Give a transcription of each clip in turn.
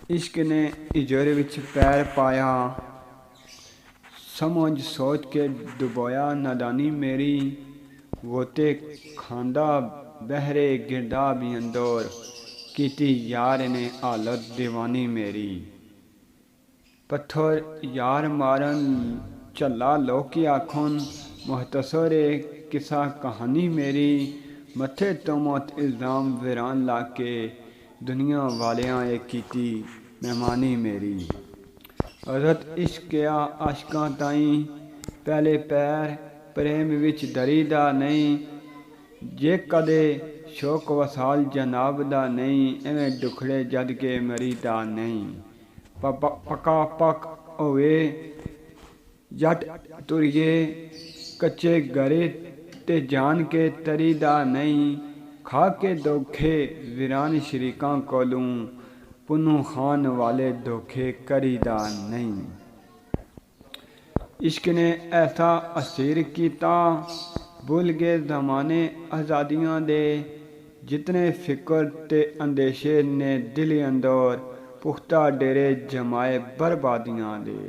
इश्क ने इजोरे विच पैर पाया, समझ सोच के डुबोया नादानी मेरी। गोते खांदा बहरे गिरदा भी अंदर, कीती यार ने हालत दीवानी मेरी। पत्थर यार मारन झल्ला लोकी आखन, मुहतसर किसा कहानी मेरी। मथे तो मौत इल्ज़ाम वीरान लाके, दुनिया वालियां कीती मेहमानी मेरी। हज़रत इश्क किया आशकां ताईं पहले पैर, प्रेम विच डरीदा नहीं। जे कदे शौक वसाल जनाब दा नहीं, एवें दुखड़े जद के मरीदा नहीं। पका पक होवे जट तुरिए, कच्चे गरे ते जान के तरीदा नहीं। खा के धोखे वीरान शरीकां कोलूं, पुन्नू खान वाले धोखे करीदा नहीं। इश्क ने ऐसा असीर कीता, भुल गए ज़माने आज़ादियां दे। जितने फिक्र ते अंदेशे ने दिल अंदर, पुख्ता डेरे जमाए बर्बादियां दे।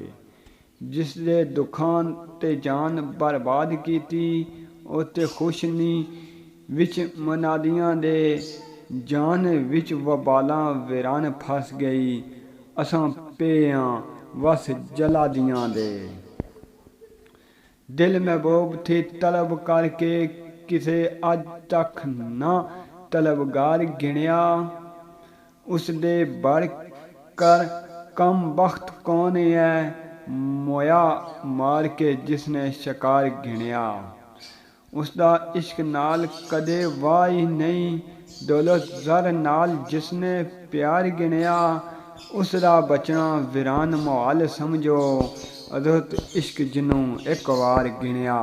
जिस दे दुखां ते जान बर्बाद कीती, ओते खुश नी विच मनादियां दे। जान विच वबालां वीरान फस गई, असां पे वस जलादियां दे। दिल महबूब थी तलब करके, किसे अज तक ना तलबगार गिणिया। उस दे बढ़ कर कम बख्त कौन है, मोया मार के जिसने शिकार गिणिया। उसदा इश्क नाल कदे वाह ही नहीं, दौलत ज़र नाल जिसने प्यार गिणिया। उसदा बचना वीरान मुहाल समझो, हज़रत इश्क जिन्नू एक बार गिणिया।